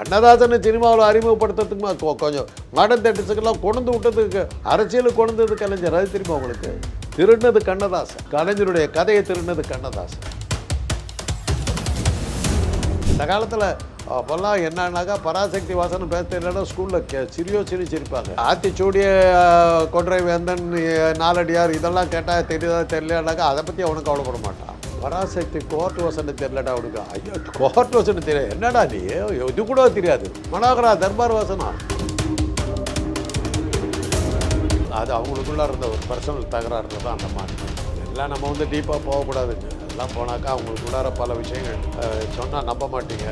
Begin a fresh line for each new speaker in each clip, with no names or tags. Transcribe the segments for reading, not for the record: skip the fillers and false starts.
கண்ணதாசனை சினிமாவில் அறிமுகப்படுத்துறதுக்கு கொஞ்சம் மாடர்ன் தேட்டர்ஸுக்கெல்லாம் கொண்டு விட்டதுக்கு அரசியலுக்கு கொண்டது கலைஞர். அது தெரியுமா உங்களுக்கு? திருடினது கண்ணதாசன். கலைஞருடைய கதையை திருடினது கண்ணதாசன். இந்த காலத்தில் அப்போல்லாம் என்னன்னாக்கா பராசக்தி வாசனம் பேச தெரியலன்னா ஸ்கூலில் சிரிப்பாங்க. ஆத்திச்சூடிய கொன்றை வேந்தன் நாலடியார் இதெல்லாம் கேட்டால் தெரியுதா தெரியலனாக்கா அதை பற்றி அவனுக்கு கவலைப்பட மாட்டான். பராசக்தி கோர்ட் வசனம் தெரியலடா அவனுக்கு. ஐயோ கோர்ட் வசனம் தெரியாது என்னடா நீ, இது கூட தெரியாது. மனோகரா தர்பார் வசனம். அது அவங்களுக்குள்ள இருந்த ஒரு பர்சனல் தகராறு தான் அந்த மாதிரி. எல்லாம் நம்ம வந்து டீப்பாக போகக்கூடாதுங்க. எல்லாம் போனாக்கா அவங்களுக்குள்ளார பல விஷயங்கள் சொன்னால் நம்ப மாட்டீங்க.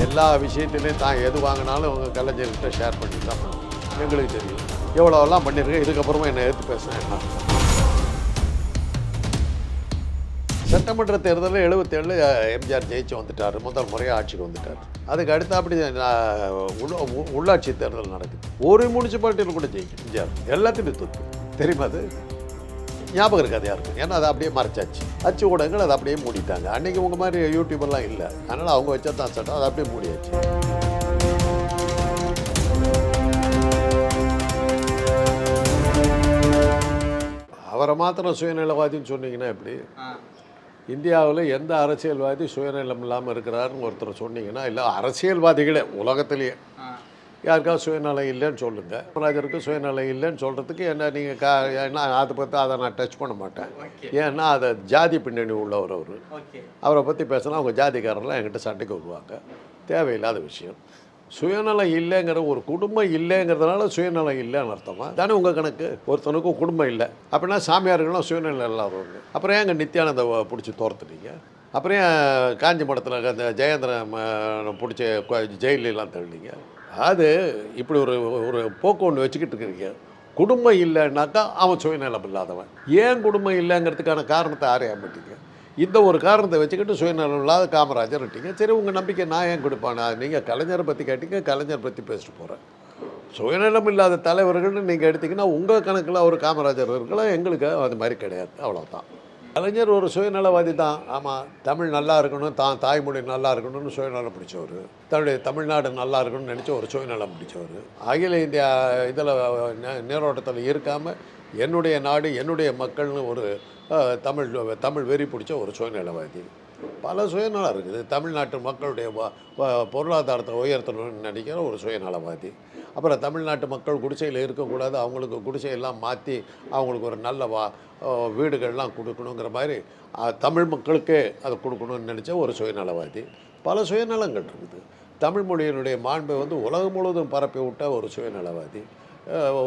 எல்லா விஷயத்துலையும் தான் எது வாங்கினாலும் அவங்க கலைஞர்கிட்ட ஷேர் பண்ணி தான் எங்களுக்கு தெரியும். எவ்வளோலாம் பண்ணியிருக்கேன். இதுக்கப்புறமா என்னை எடுத்து பேசுகிறேன். என்ன சட்டமன்ற தேர்தலில் 77 எம்ஜிஆர் ஜெயிச்சு வந்துட்டார். முதல் முறையாக ஆட்சிக்கு வந்துட்டார். அதுக்கு அடுத்து அப்படி உள்ளாட்சி தேர்தல் நடக்குது. ஒரு முனிசிபாலிட்டியில் கூட ஜெயிக்கும் எம்ஜிஆர். எல்லாத்தையும் தூக்கு தெரியுமா? அது ஞாபகம் இருக்காது யாருக்கும். ஏன்னா அதை அப்படியே மறைச்சாச்சு. அச்சு ஊடகங்கள் அதை அப்படியே மூடிட்டாங்க. அன்றைக்கி உங்கள் மாதிரி யூடியூபெல்லாம் இல்லை. அதனால் அவங்க வச்சா தான் சட்டம். அதை அப்படியே மூடியாச்சு. அவரை மாத்திரம் சுயநலவாதின்னு சொன்னீங்கன்னா எப்படி? இந்தியாவில் எந்த அரசியல்வாதி சுயநலம் இல்லாமல் இருக்கிறாருன்னு ஒருத்தர் சொன்னீங்கன்னா, இல்லை அரசியல்வாதிகளே உலகத்திலேயே யாருக்காவது சுயநலம் இல்லைன்னு சொல்லுங்கள். காமராஜருக்கு சுயநலம் இல்லைன்னு சொல்கிறதுக்கு என்ன நீங்கள் என்ன அதை பற்றி அதை நான் டச் பண்ண மாட்டேன். ஏன்னா அதை ஜாதி பின்னணி உள்ளவர் அவர். அவரை பற்றி பேசினா அவங்க ஜாதிக்காரர்லாம் என்கிட்ட சண்டைக்கு வருவாங்க. தேவையில்லாத விஷயம். சுயநலம் இல்லைங்கிற ஒரு குடும்பம் இல்லைங்கிறதுனால சுயநலம் இல்லைன்னு அர்த்தமா தானே உங்கள் கணக்கு? ஒருத்தனுக்கும் குடும்பம் இல்லை அப்படின்னா சாமியார்கள்லாம் சுயநலம் இல்லாதவங்க. அப்புறம் ஏங்க நித்யானந்த பிடிச்சி தோர்த்துட்டீங்க? அப்புறம் ஏன் காஞ்சி மடத்தில் அந்த ஜெயேந்திரன் பிடிச்சி ஜெயிலெலாம் தள்ளிங்க? அது இப்படி ஒரு போக்கு ஒன்று வச்சுக்கிட்டு இருக்கிறீங்க. குடும்பம் இல்லைன்னாக்கா அவன் சுயநலம் இல்லாதவன். ஏன் குடும்பம் இல்லைங்கிறதுக்கான காரணத்தை ஆரைய மாட்டீங்க. இந்த ஒரு காரணத்தை வச்சுக்கிட்டு சுயநலம் இல்லாத காமராஜர் விட்டீங்க. சரி, உங்கள் நம்பிக்கை நான் ஏன் கொடுப்பானா? நீங்கள் கலைஞரை பற்றி கேட்டீங்க, கலைஞர் பற்றி பேசிட்டு போகிறேன். சுயநலம் இல்லாத தலைவர்கள்னு நீங்கள் எடுத்திங்கன்னா உங்கள் கணக்கில் ஒரு காமராஜர் இருக்கலாம், எங்களுக்கு அது மாதிரி கிடையாது. அவ்வளோதான். கலைஞர் ஒரு சுயநலவாதி தான். ஆமாம், தமிழ் நல்லா இருக்கணும், தாய்மொழி நல்லா இருக்கணும்னு சுயநலம் பிடிச்சவர். தன்னுடைய தமிழ்நாடு நல்லா இருக்கணும்னு நினச்ச ஒரு சுயநலம் பிடிச்சவர். அகில இந்தியா இதில் நீரோட்டத்தில் இருக்காமல் என்னுடைய நாடு என்னுடைய மக்கள்னு ஒரு தமிழ் வெறி பிடிச்ச ஒரு சுயநலவாதி. பல சுயநலம் இருக்குது. தமிழ்நாட்டு மக்களுடைய பொருளாதாரத்தை உயர்த்தணும்னு நினைக்கிற ஒரு சுயநலவாதி. அப்புறம் தமிழ்நாட்டு மக்கள் குடிசையில் இருக்கக்கூடாது, அவங்களுக்கு குடிசையெல்லாம் மாற்றி அவங்களுக்கு ஒரு நல்ல வீடுகள்லாம் கொடுக்கணுங்கிற மாதிரி தமிழ் மக்களுக்கே அதை கொடுக்கணும்னு நினச்ச ஒரு சுயநலவாதி. பல சுயநலங்கள் இருக்குது. தமிழ் மொழியினுடைய மாண்பை வந்து உலகம் முழுவதும் பரப்பி விட்ட ஒரு சுயநலவாதி.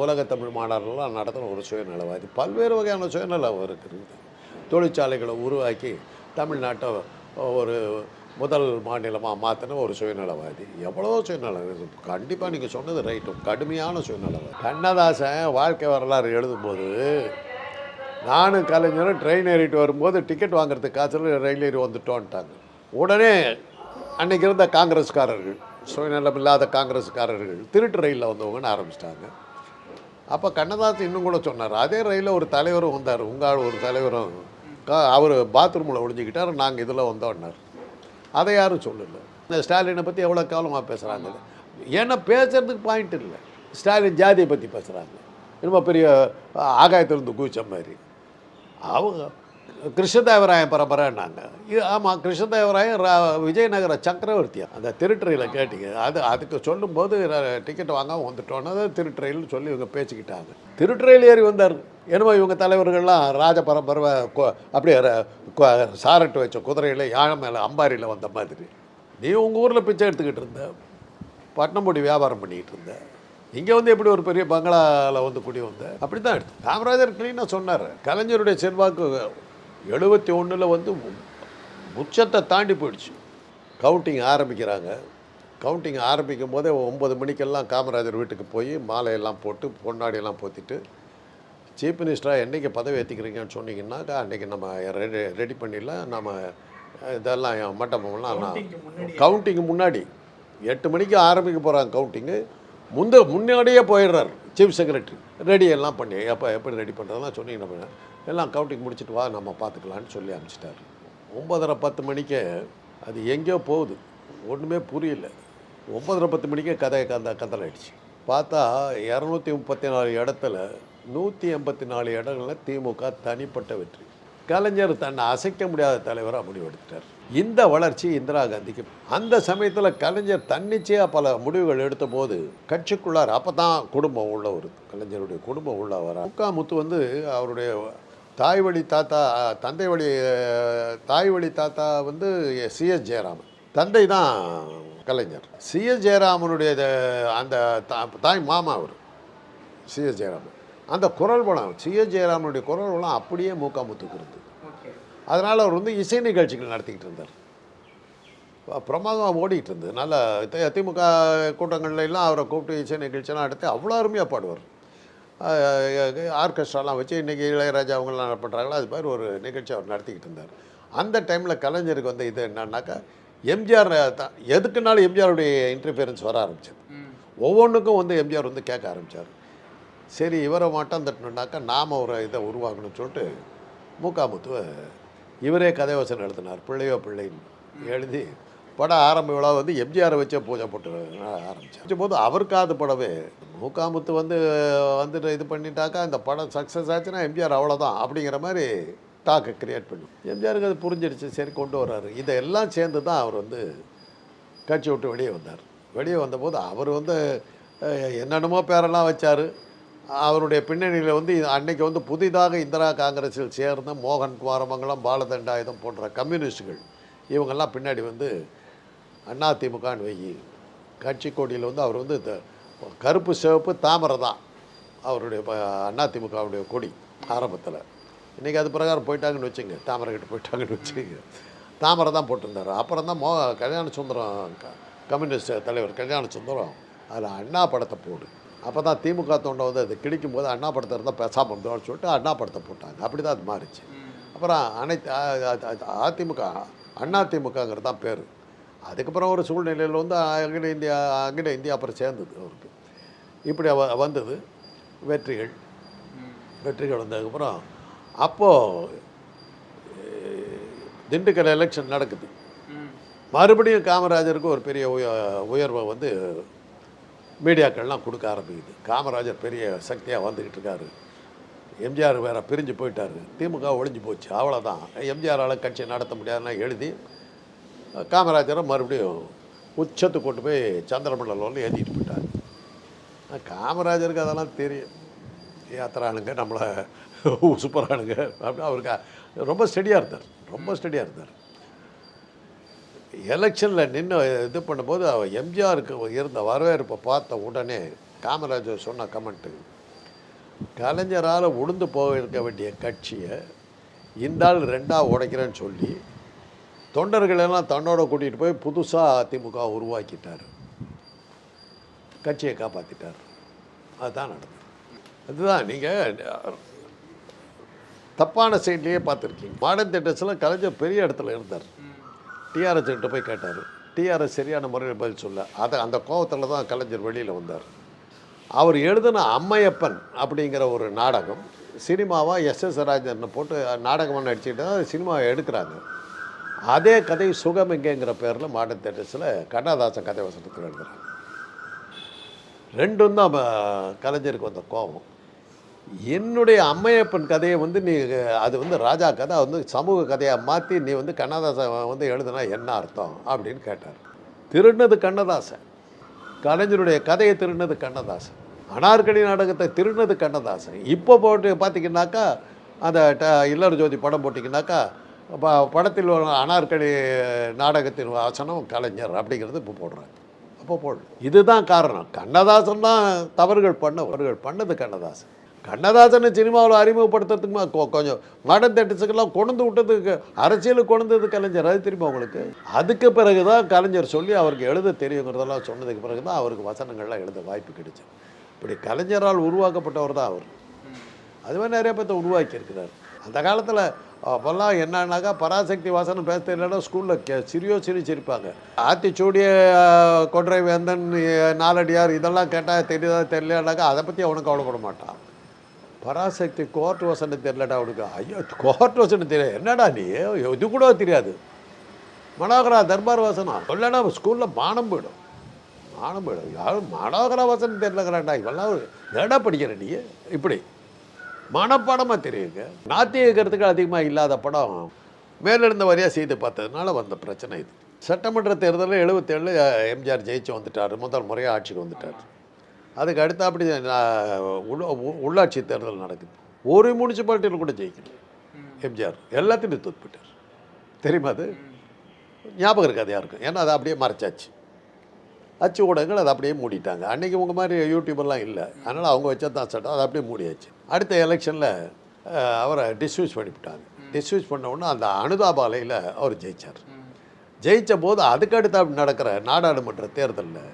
உலகத்தமிழ் மாநாடுகள்லாம் நடத்துகிற ஒரு சுயநலவாதி. பல்வேறு வகையான சுயநலம் இருக்குது. தொழிற்சாலைகளை உருவாக்கி தமிழ்நாட்டை ஒரு முதல் மாநிலமாக மாற்றின ஒரு சுயநலவாதி. எவ்வளோ சுயநலம். கண்டிப்பாக நீங்கள் சொன்னது ரைட்டும். கடுமையான சுயநலவாதி. கண்ணதாசன் வாழ்க்கை வரலாறு எழுதும்போது நானும் கலைஞரும் ட்ரெயின் ஏறிட்டு வரும்போது டிக்கெட் வாங்குறதுக்கு காசில் ரயில் ஏறி வந்துட்டோன்ட்டாங்க. உடனே அன்றைக்கி இருந்த காங்கிரஸ்காரர்கள், சுயநலம் இல்லாத காங்கிரஸ்காரர்கள் திருட்டு ரயிலில் வந்தவங்கன்னு ஆரம்பிச்சிட்டாங்க. அப்போ கண்ணதாசன் இன்னும் கூட சொன்னார், அதே ரயிலில் ஒரு தலைவரும் வந்தார், உங்கள் ஒரு தலைவரும் அவர் பாத்ரூமில் ஒழிஞ்சிக்கிட்டார், நாங்கள் இதில் வந்தோன்னார். அதை யாரும் சொல்லலை. இந்த ஸ்டாலினை பற்றி எவ்வளோ காலமாக பேசுகிறாங்க. ஏன்னா பேசுகிறதுக்கு பாயிண்ட் இல்லை. ஸ்டாலின் ஜாதியை பற்றி பேசுகிறாங்க. இன்னும் பெரிய ஆகாயத்திலிருந்து குதிச்ச மாதிரி. அவங்க கிருஷ்ணதேவராயன் பரம்பரைன்னாங்க. ஆமாம், கிருஷ்ணதேவராயன் விஜயநகர சக்கரவர்த்தியா. அந்த திருட்டுறையில் கேட்டிங்க. அதுக்கு சொல்லும்போது டிக்கெட் வாங்காமல் வந்துட்டோன்னா திருட்டுறையில் சொல்லி இவங்க பேசிக்கிட்டாங்க. திருட்டுறையில் ஏறி வந்தார். என்னமோ இவங்க தலைவர்கள்லாம் ராஜ பரம்பரை அப்படியே சாரட்டு வச்ச குதிரையில் யானை மேலே அம்பாரியில் வந்த மாதிரி. நீ உங்கள் ஊரில் பிச்சை எடுத்துக்கிட்டு இருந்த, பட்டணம்பொடி வியாபாரம் பண்ணிக்கிட்டு இருந்த, இங்கே வந்து எப்படி ஒரு பெரிய பங்களாவில் வந்து குடி வந்த? அப்படி தான் எடுத்து காமராஜர் கிளீனாக சொன்னார். கலைஞருடைய செல்வாக்கு 71 வந்து உச்சத்தை தாண்டி போயிடுச்சு. கவுண்டிங் ஆரம்பிக்கிறாங்க. கவுண்டிங் ஆரம்பிக்கும் போதே 9 மணிக்கெல்லாம் காமராஜர் வீட்டுக்கு போய் மாலையெல்லாம் போட்டு பொன்னாடியெல்லாம் போத்திட்டு, சீஃப் மினிஸ்டராக என்றைக்கு பதவி ஏற்றிக்கிறீங்கன்னு சொன்னீங்கன்னாக்கா அன்றைக்கி நம்ம ரெடி பண்ணிடலாம். நம்ம இதெல்லாம் மண்டபம்லாம் கவுண்டிங்கு முன்னாடி 8 மணிக்கு ஆரம்பிக்க போகிறாங்க. கவுண்டிங்கு முன்னாடியே போயிடுறார் சீஃப் செக்ரட்டரி. ரெடி எல்லாம் பண்ணி எப்படி ரெடி பண்ணுறதுலாம் சொன்னீங்கன்னா எல்லாம் கவுண்டிங் முடிச்சுட்டு வா நம்ம பார்த்துக்கலான்னு சொல்லி அனுப்பிச்சிட்டார். 9:30 10 மணிக்கு அது எங்கேயோ போகுது, ஒன்றுமே புரியல. 9:10 மணிக்கே கதலாயிடுச்சு. பார்த்தா 234 இடத்துல 184 இடங்களில் திமுக தனிப்பட்ட வெற்றி. கலைஞர் தன்னை அசைக்க முடியாத தலைவராக முடிவெடுத்தார். இந்த வளர்ச்சி இந்திரா காந்திக்கு. அந்த சமயத்தில் கலைஞர் தன்னிச்சையாக பல முடிவுகள் எடுத்த போது கட்சிக்குள்ளார் அப்போ தான் குடும்பம் உள்ள வருது. கலைஞருடைய குடும்பம் உள்ள வர முத்து வந்து அவருடைய தாய் வழி தாத்தா வந்து சிஎஸ் ஜெயராமன், தந்தை தான் கலைஞர். சிஎஸ் ஜெயராமனுடைய அந்த தாய் மாமா அவர் சிஎஸ் ஜெயராமன். அந்த குரல் வளம் சிஎஸ் ஜெயராமனுடைய குரல் வளம் அப்படியே முத்துக்கு இருந்தது. அதனால் அவர் வந்து இசை நிகழ்ச்சிகள் நடத்திக்கிட்டு இருந்தார். பிரமாதமாக ஓடிக்கிட்டு இருந்தது. நல்ல திமுக கூட்டங்கள்ல எல்லாம் அவரை கூப்பிட்டு இசை நிகழ்ச்சியெல்லாம் நடத்தி அவ்வளோ அருமையாக பாடுவார். ஆர்கெஸ்ட்ராலாம் வச்சு இன்றைக்கி இளையராஜா அவங்களாம் என்ன பண்ணுறாங்களோ அது மாதிரி ஒரு நிகழ்ச்சி அவர் நடத்திக்கிட்டு இருந்தார். அந்த டைமில் கலைஞருக்கு வந்து இது என்னன்னாக்கா எம்ஜிஆர் தான் எதுக்குனாலும் எம்ஜிஆருடைய இன்டர்ஃபியரன்ஸ் வர ஆரம்பிச்சது. ஒவ்வொன்றுக்கும் வந்து எம்ஜிஆர் வந்து கேட்க ஆரம்பித்தார். சரி, இவரை மாட்டம் தட்டணுன்னாக்கா நாம் ஒரு இதை உருவாக்கணும்னு சொல்லிட்டு முத்துவை இவரே கதைவசனம் எழுதினார். பிள்ளையோ பிள்ளைன்னு எழுதி பட ஆரம்ப விழா வந்து எம்ஜிஆரை வச்சே பூஜை போட்டு ஆரம்பித்தார். போது அவருக்காது படவே முத்து வந்துட்டு இது பண்ணிட்டாக்கா இந்த படம் சக்ஸஸ் ஆச்சுன்னா எம்ஜிஆர் அவ்வளோதான் அப்படிங்கிற மாதிரி டாக்கை க்ரியேட் பண்ணி எம்ஜிஆருக்கு அது புரிஞ்சிடுச்சு. சரி, கொண்டு வர்றாரு. இதெல்லாம் சேர்ந்து தான் அவர் வந்து கட்சி விட்டு வெளியே வந்தார். வெளியே வந்தபோது அவர் வந்து என்னென்னமோ பேரெல்லாம் வச்சார். அவருடைய பின்னணியில் வந்து அன்னைக்கு வந்து புதிதாக இந்திரா காங்கிரஸில் சேர்ந்த மோகன் குமாரமங்கலம், பாலதண்டாயுதம் போன்ற கம்யூனிஸ்டுகள் இவங்கெல்லாம் பின்னாடி வந்து அதிமுகன்னு வை கட்சி கொடியில் வந்து அவர் வந்து கருப்பு சிவப்பு தாமரை தான் அவருடைய அதிமுகவுடைய கொடி ஆரம்பத்தில். இன்றைக்கி அது பிரகாரம் போயிட்டாங்கன்னு வச்சுங்க, தாமரை கிட்ட போயிட்டாங்கன்னு வச்சுங்க, தாமரை தான் போட்டிருந்தார். அப்புறம் தான் கல்யாண சுந்தரம் கம்யூனிஸ்ட் தலைவர் கல்யாண சுந்தரம் அதில் அண்ணா படத்தை போடு. அப்போ தான் திமுக தொண்டை வந்து அது கிழிக்கும் போது அண்ணா படத்தை இருந்தால் பேசாமல் இருந்தோம்னு சொல்லிட்டு அண்ணா படத்தை போட்டாங்க. அப்படி தான் அது மாறிச்சு. அப்புறம் அதிமுகங்கிறது தான் பேர். அதுக்கப்புறம் ஒரு சூழ்நிலையில் வந்து அகில இந்தியா அப்புறம் சேர்ந்தது அவருக்கு. இப்படி வந்தது வெற்றிகள் வந்ததுக்கப்புறம் அப்போது திண்டுக்கல் எலெக்ஷன் நடக்குது. மறுபடியும் காமராஜருக்கு ஒரு பெரிய உயர்வை வந்து மீடியாக்கள்லாம் கொடுக்க ஆரம்பிக்குது. காமராஜர் பெரிய சக்தியாக வந்துக்கிட்டு இருக்காரு. எம்ஜிஆர் வேறு பிரிஞ்சு போயிட்டார், திமுக ஒழிஞ்சு போச்சு, அவ்வளோதான், எம்ஜிஆரால் கட்சி நடத்த முடியாதுன்னா எழுதி காமராஜரை மறுபடியும் உச்சத்துக்கு கொண்டு போய் சந்திரமண்டலம்னு ஏற்றிட்டு போயிட்டார். காமராஜருக்கு அதெல்லாம் தெரியும். யாத்திரானுங்க நம்மளை சூப்பரானுங்க அப்படி அவருக்கு ரொம்ப ஸ்டடியாக இருந்தார். எலெக்ஷனில் நின்று இது பண்ணும்போது எம்ஜிஆருக்கு இருந்த வரவேற்பை பார்த்த உடனே காமராஜர் சொன்ன கமெண்ட்டு, கலைஞரால் உளுந்து போக இருக்க வேண்டிய கட்சியை இந்த ஆள் ரெண்டாக உடைக்கிறேன்னு சொல்லி தொண்டர்களெல்லாம் தன்னோட கூட்டிகிட்டு போய் புதுசாக அதிமுக உருவாக்கிட்டார், கட்சியை காப்பாற்றிட்டார். அதுதான் நடந்தது. அதுதான் நீங்கள் தப்பான சைட்லேயே பார்த்துருக்கீங்க. மாடர்ன் தியேட்டர்ஸில் கலைஞர் பெரிய இடத்துல இருந்தார். டிஆர்எஸ் கிட்ட போய் கேட்டார். டிஆர்எஸ் சரியான முறையில் பதில் சொல்ல. அந்த கோபத்தில் தான் கலைஞர் வெளியில் வந்தார். அவர் எழுதின அம்மையப்பன் அப்படிங்கிற ஒரு நாடகம் சினிமாவாக எஸ்எஸ் ராஜன் போட்டு நாடகமாக நடிச்சுக்கிட்டு தான் சினிமாவை எடுக்கிறாங்க. அதே கதை சுகமெங்கேங்கிற பேரில் மாடர்ன் தியேட்டர்ஸில் கண்ணதாசன் கதை வசனத்தில் எழுதுகிறாங்க. ரெண்டும் தான் கலைஞருக்கு வந்த கோபம். என்னுடைய அம்மையப்பன் கதையை வந்து நீ அது வந்து ராஜா கதை வந்து சமூக கதையாக மாற்றி நீ வந்து கண்ணதாசன் வந்து எழுதுனா என்ன அர்த்தம் அப்படின்னு கேட்டார். திருடினது கண்ணதாசன், கலைஞருடைய கதையை திருடினது கண்ணதாசன், அனார்கலி நாடகத்தை திருடினது கண்ணதாசன். இப்போ போட்டு பார்த்திங்கனாக்கா அந்த இல்லற ஜோதி படம் போட்டிங்கனாக்கா படத்தில் அனார்கலி நாடகத்தின் வசனம் கலைஞர் அப்படிங்கிறது இப்போ போடுறாங்க. அப்போ போடணும். இதுதான் காரணம். கண்ணதாசன் தான் தவறுகள் பண்ணது கண்ணதாசன். கண்ணதாசனை சினிமாவில் அறிமுகப்படுத்துறதுக்கு கொஞ்சம் மாடர்ன் தியேட்டர்ஸுக்கெல்லாம் கொண்டு விட்டதுக்கு அரசியலுக்கு கொண்டது கலைஞர். அது தெரியுமா உங்களுக்கு? அதுக்கு பிறகு தான் கலைஞர் சொல்லி அவருக்கு எழுத தெரியுங்கிறதெல்லாம் சொன்னதுக்கு பிறகு தான் அவருக்கு வசனங்கள்லாம் எழுத வாய்ப்பு கிடைச்சது. இப்படி கலைஞரால் உருவாக்கப்பட்டவர் தான் அவர். அது மாதிரி நிறைய பேர்த்த உருவாக்கியிருக்கிறார். அந்த காலத்தில் அப்போல்லாம் என்னன்னாக்கா பராசக்தி வாசனம் பேச தெரியலன்னா ஸ்கூலில் சிரிப்பாங்க. ஆத்திச்சூடிய கொன்றை வேந்தன் நாலடியார் இதெல்லாம் கேட்டால் தெரியுதா தெரியலனாக்கா அதை பற்றி அவனுக்கு கவலைப்பட மாட்டான். பராசக்தி கோர்ட் வசனம் தெரியலடா அவனுக்கு. ஐயோ கோர்ட் வசனம் தெரியாது, என்னடா நீ இது கூட தெரியாது. மனோகரா தர்பார் வாசனா இல்லைன்னா ஸ்கூலில் மானம் போயிடும். யாரும் மனோகரா வாசன் தெரியலங்கிறாண்டா, இவெல்லாம் ஏடா படிக்கிற நீ இப்படி மனப்படமாக தெரியுங்க. நாத்திய கருத்துக்கள் அதிகமாக இல்லாத படம் மேலிருந்த வரையாக செய்து பார்த்ததுனால வந்த பிரச்சனை இது. சட்டமன்ற தேர்தலில் 77 எம்ஜிஆர் ஜெயிச்சு வந்துட்டார், முதல் முறையாக ஆட்சிக்கு வந்துட்டார். அதுக்கு அடுத்த அப்படி உள்ளாட்சி தேர்தல் நடக்குது. ஒரு முனிசிபாலிட்டியில் கூட ஜெயிக்கணும் எம்ஜிஆர், எல்லாத்தையும் தோத்துப்பிட்டார். தெரியுமா? அது ஞாபகம் இருக்காது யாருக்கும், ஏன்னா அதை அப்படியே மறைச்சாச்சு. அச்சு ஊடகங்கள் அதை அப்படியே மூடிட்டாங்க. அன்றைக்கி உங்கள் மாதிரி யூடியூபெல்லாம் இல்லை, அதனால் அவங்க வச்சது தான் சட்டம், அதை அப்படியே மூடியாச்சு. அடுத்த எலெக்ஷனில் அவரை டிஸ்மிஸ் பண்ணிவிட்டாங்க. டிஸ்மிஸ் பண்ண உடனே அந்த அனுதாபாலையில் அவர் ஜெயித்தார். ஜெயித்த போது அதுக்கடுத்து அப்படி நடக்கிற நாடாளுமன்ற தேர்தலில்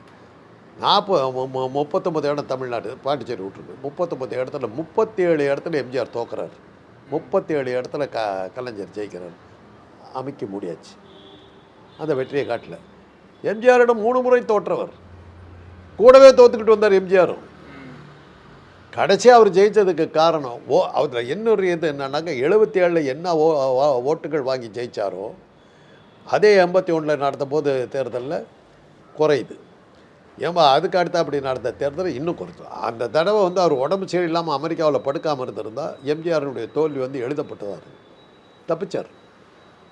39 இடம் தமிழ்நாடு, பாண்டிச்சேரி விட்டுருக்கு, 39 இடத்துல 37 இடத்துல எம்ஜிஆர் தோக்குறாரு, 37 இடத்துல கலைஞர் ஜெயிக்கிறார். அமைக்க முடியாச்சு, அந்த வெற்றியை காட்டல. எம்ஜிஆரிடம் 3 முறை தோற்றவர், கூடவே தோற்றுக்கிட்டு வந்தார் எம்ஜிஆரும். கடைசியாக அவர் ஜெயித்ததுக்கு காரணம் அதில் இன்னொரு இது என்னன்னாக்கா 77 என்ன ஓட்டுகள் வாங்கி ஜெயித்தாரோ அதே 81 நடந்த போது தேர்தலில் குறையுது. ஏமா அதுக்கு அடுத்து அப்படி நடந்த தேர்தலில் இன்னும் குறைச்சு. அந்த தடவை அவர் உடம்பு சரியில்லாமல் அமெரிக்காவில் படுக்காமல் இருந்திருந்தால் எம்ஜிஆருடைய தோல்வி எழுதப்பட்டதாக தப்பிச்சார்.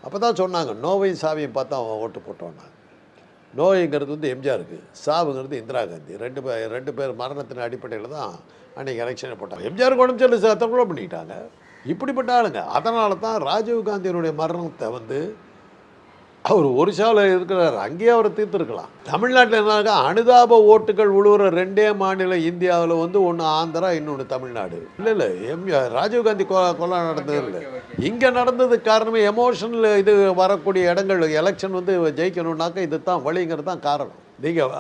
அப்போ தான் சொன்னாங்க நோவையும் சாவியும் பார்த்தா அவன் ஓட்டு போட்டோன்னா. நோய்ங்கிறது எம்ஜிஆருக்கு, சாவுங்கிறது இந்திரா காந்தி. ரெண்டு பேர் மரணத்தின் அடிப்படையில் தான் அன்றைக்கி எலெக்ஷனை போட்டாங்க. எம்ஜிஆருக்கு உடம்பு சரி தற்கொலை பண்ணிக்கிட்டாங்க. இப்படிப்பட்ட ஆளுங்க. அதனால தான் ராஜீவ்காந்தியினுடைய மரணத்தை அவர் ஒரிசாவில் இருக்கிறார், அங்கேயே அவர் தீர்த்துருக்கலாம். தமிழ்நாட்டில் என்னன்னாக்கா அனுதாப ஓட்டுகள் உழுவுற 2 மாநிலம் இந்தியாவில் ஒன்று ஆந்திரா, இன்னொன்று தமிழ்நாடு. இல்லை ராஜீவ்காந்தி கொலை நடந்தது இல்லை, இங்கே நடந்ததுக்கு காரணமே எமோஷனல் இது வரக்கூடிய இடங்கள். எலெக்ஷன் ஜெயிக்கணுன்னாக்கா இது தான் வழிங்கிறது தான் காரணம். நீங்கள்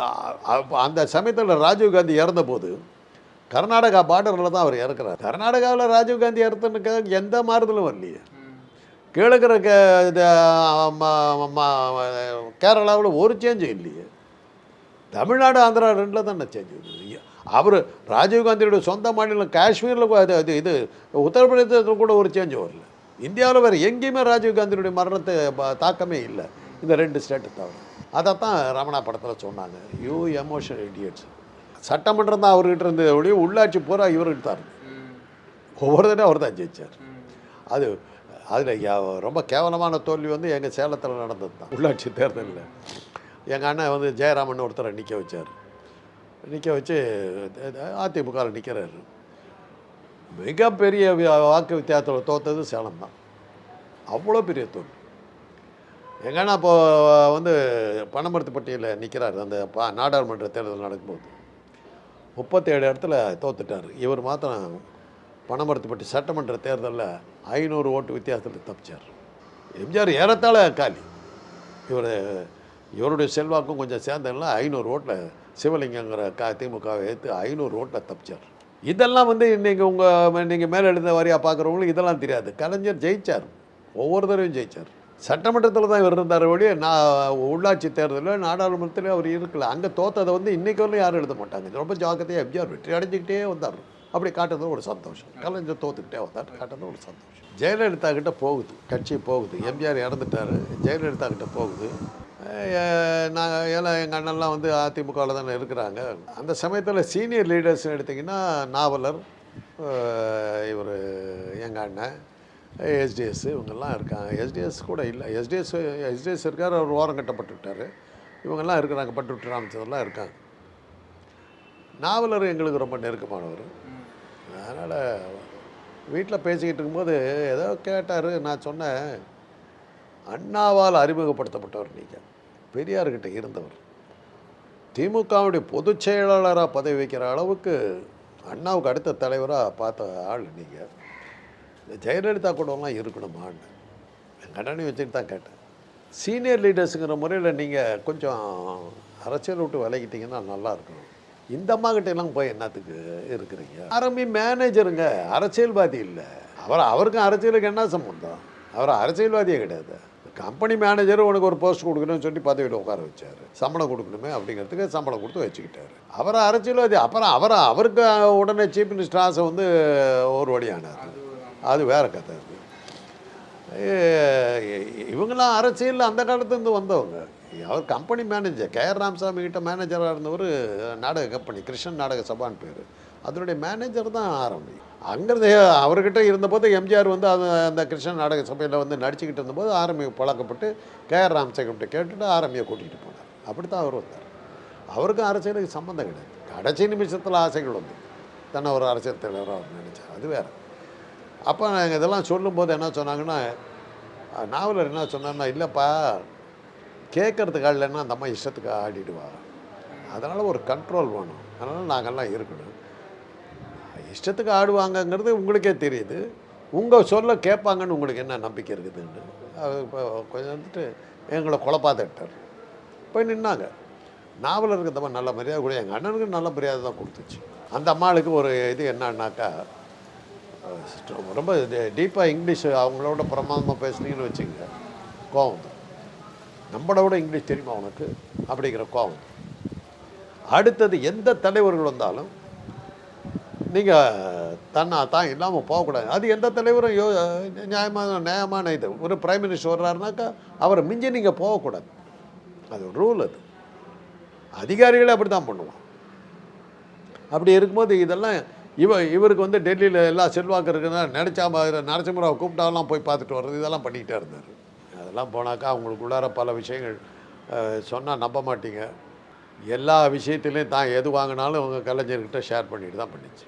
அந்த சமயத்தில் ராஜீவ்காந்தி இறந்தபோது கர்நாடகா பார்டரில் தான் அவர் இறக்குறார். கர்நாடகாவில் ராஜீவ்காந்தி இறந்துனுக்காக எந்த மாறுதலும் வரலையே. கிழக்கிற கேரளாவில் ஒரு சேஞ்சும் இல்லையே. தமிழ்நாடு ஆந்திரா 2 தானே சேஞ்ச். அவர் ராஜீவ்காந்தியோட சொந்த மாநிலம் காஷ்மீரில் இது உத்தரப்பிரதேசத்தில் கூட ஒரு சேஞ்ச் வரல. இந்தியாவில் வேறு எங்கேயுமே ராஜீவ்காந்தியுடைய மரணத்தை தாக்கமே இல்லை, இந்த 2 ஸ்டேட்டு தவிர. அதைத்தான் ரமணா படத்தில் சொன்னாங்க, யூ எமோஷனல் இடியட்ஸ். சட்டமன்றம் தான் அவர்கிட்ட இருந்தது ஒழிய உள்ளாட்சி பூரா இவர்கிட்ட தான் இருந்தது. ஒவ்வொரு தடவை அவர் தான் ஜெயிச்சார். அதில் ரொம்ப கேவலமான தோல்வி எங்கள் சேலத்தில் நடந்தது தான். உள்ளாட்சி தேர்தலில் எங்கள் அண்ணன் ஜெயராமன் ஒருத்தரை நிற்க வச்சார். நிற்க வச்சு அதிமுகவில் நிற்கிறாரு. மிகப்பெரிய வாக்கு வித்தியாசத்தில் தோற்றது சேலம் தான். அவ்வளோ பெரிய தோல்வி. எங்கள் அண்ணா இப்போது பனமரத்துப்பட்டியில் நிற்கிறார். அந்த நாடாளுமன்ற தேர்தல் நடக்கும்போது 37 இடத்துல தோத்துட்டார். இவர் மாத்திரம் பனமரத்துப்பட்டி சட்டமன்ற தேர்தலில் 500 ஓட்டு வித்தியாசத்தில் தப்பிச்சார். எம்ஜிஆர் ஏறத்தாழ காலி. இவருடைய செல்வாக்கும் கொஞ்சம் சேர்ந்ததுலாம் 500 ஓட்டில் சிவலிங்கங்கிற திமுகவை எடுத்து 500 ஓட்டில் தப்பிச்சார். இதெல்லாம் இன்றைக்கி நீங்கள் மேலே எழுந்த வாரியாக பார்க்குறவங்களுக்கு இதெல்லாம் தெரியாது. கலைஞர் ஜெயித்தார், ஒவ்வொரு தடவையும் ஜெயித்தார். சட்டமன்றத்தில் தான் இவர் இருந்தார் ஒழிய உள்ளாட்சி தேர்தலில் நாடாளுமன்றத்தில் அவர் இருக்கல. அங்கே தோற்றதை இன்றைக்கு வரலும் யாரும் எழுத மாட்டாங்க. ரொம்ப ஜாக்கிரதையாக எம்ஜிஆர் வெற்றி அடைஞ்சிக்கிட்டே வந்தார். அப்படி காட்டுறது ஒரு சந்தோஷம். கலைஞர் தோத்துக்கிட்டே வந்தார், காட்டுறது ஒரு சந்தோஷம். ஜெயலலிதா கிட்ட போகுது, கட்சி போகுது. எம்ஜிஆர் இறந்துட்டார், ஜெயலலிதா கிட்ட போகுது. நாங்கள் எல்லாம் எங்கள் அண்ணெல்லாம் அதிமுகவில் தானே இருக்கிறாங்க. அந்த சமயத்தில் சீனியர் லீடர்ஸ்னு எடுத்திங்கன்னா நாவலர், இவர் எங்கள் அண்ணன், எஸ்டிஎஸ் இவங்கெல்லாம் இருக்காங்க. எஸ்டிஎஸ் கூட இல்லை, எஸ்டிஎஸ் இருக்கார், அவர் ஓரம் கட்டப்பட்டு விட்டார். இவங்கெல்லாம் இருக்கிறாங்க, பட்டுவிட்டு ராமச்சந்திரலாம் இருக்காங்க. நாவலர் எங்களுக்கு ரொம்ப நெருக்கமானவர். அதனால் வீட்டில் பேசிக்கிட்டு இருக்கும்போது ஏதோ கேட்டார். நான் சொன்னேன், அண்ணாவால் அறிமுகப்படுத்தப்பட்டவர் நீங்கள், பெரியார்கிட்ட இருந்தவர், திமுகவுடைய பொதுச் செயலாளராக பதவி வைக்கிற அளவுக்கு அண்ணாவுக்கு அடுத்த தலைவராக பார்த்த ஆள் நீங்கள். ஜெயலலிதா கூடலாம் இருக்கணுமான்னு எங்கள் அண்ணனை வச்சுட்டு தான் கேட்டேன். சீனியர் லீடர்ஸுங்கிற முறையில் நீங்கள் கொஞ்சம் அரசியல் விட்டு விலகிட்டிங்கன்னா நல்லா இருக்கணும். இந்த அம்மாக்கிட்ட எல்லாம் போய் என்னத்துக்கு இருக்கிறீங்க? ஆரம்பி மேனேஜருங்க, அரசியல்வாதி இல்லை. அவருக்கும் அரசியலுக்கு என்ன சம்பந்தம்? அவர் அரசியல்வாதியே கிடையாது. கம்பெனி மேனேஜர் உனக்கு ஒரு போஸ்ட் கொடுக்கணும்னு சொல்லி பதவியில் உட்கார வச்சார். சம்பளம் கொடுக்கணுமே அப்படிங்கிறதுக்கு சம்பளம் கொடுத்து வச்சுக்கிட்டாரு. அவரை அரசியல்வாதி. அப்புறம் அவருக்கு உடனே சீஃப் மினிஸ்டர் ஆசை ஒரு வழியானார். அது வேறு கதை. இவங்களாம் அரசியலில் அந்த காலத்துலேருந்து வந்தவங்க. Our company manager KR Ramasamy கிட்ட மேனேஜராக இருந்தவர். நாடக கம்பெனி கிருஷ்ணன் நாடக சபான்னு பேர், அதனுடைய மேனேஜர் தான் ஆரம்பி. அங்கிருந்து அவர்கிட்ட இருந்தபோது எம்ஜிஆர் வந்து அந்த கிருஷ்ணன் நாடக சபையில் வந்து நடிச்சுக்கிட்டு இருந்தபோது ஆரம்பி பழக்கப்பட்டு கேஆர் ராமசாமிகிட்ட கேட்டுட்டு ஆரம்பியை கூட்டிகிட்டு போனார். அப்படி தான் அவர் வந்தார். அவருக்கும் அரசியலுக்கு சம்மந்தம் கிடையாது. கடைசி நிமிஷத்தில் ஆசைகள் வந்து தன்னை ஒரு அரசியல் தலைவராக அவர் நினைச்சார், அது வேறு. அப்போ நாங்கள் இதெல்லாம் சொல்லும்போது என்ன சொன்னாங்கன்னா, நாவலர் என்ன சொன்னார்னா, இல்லைப்பா கேட்குறதுக்கு இல்லைன்னா அந்த அம்மா இஷ்டத்துக்கு ஆடிடுவா, அதனால் ஒரு கண்ட்ரோல் வேணும், அதனால் நாங்கள்லாம் இருக்கணும். இஷ்டத்துக்கு ஆடுவாங்கங்கிறது உங்களுக்கே தெரியுது, உங்கள் சொல்ல கேட்பாங்கன்னு உங்களுக்கு என்ன நம்பிக்கை இருக்குதுன்னு இப்போ கொஞ்சம் வந்துட்டு எங்களை குழப்பாதட்டார். போய் நின்னாங்க. நாவலருக்கு இந்த மாதிரி நல்ல மரியாதை கூட எங்கள் அண்ணனுக்கு நல்ல மரியாதை தான் கொடுத்துச்சு. அந்த அம்மாளுக்கு ஒரு இது என்னன்னாக்கா, ரொம்ப டீப்பாக இங்கிலீஷ் அவங்களோட பிரமாதமாக பேசுனீங்கன்னு வச்சுங்க, கோவம் தான். நம்மளை விட இங்கிலீஷ் தெரியுமா உனக்கு அப்படிங்கிற கோவம். அடுத்தது எந்த தலைவர்கள் வந்தாலும் நீங்கள் தான் இல்லாமல் போகக்கூடாது. அது எந்த தலைவரும் நியாயமான இது. ஒரு பிரைம் மினிஸ்டர் வர்றாருனாக்கா அவரை மிஞ்சி நீங்கள் போகக்கூடாது, அது ஒரு ரூல். அது அதிகாரிகளே அப்படி தான் பண்ணுவோம். அப்படி இருக்கும்போது இதெல்லாம் இவருக்கு வந்து டெல்லியில் எல்லாம் செல்வாக்கு இருக்குன்னா நினச்சா நரசிம்மராவை கூப்பிட்டாலாம் போய் பார்த்துட்டு வர்றது, இதெல்லாம் பண்ணிக்கிட்டே இருந்தார். அதெல்லாம் போனாக்கா அவங்களுக்குள்ளார பல விஷயங்கள் சொன்னால் நம்ப மாட்டீங்க. எல்லா விஷயத்துலேயும் தான் எது வாங்கினாலும் அவங்க கலைஞர்கிட்ட ஷேர் பண்ணிட்டு தான் பண்ணிச்சு.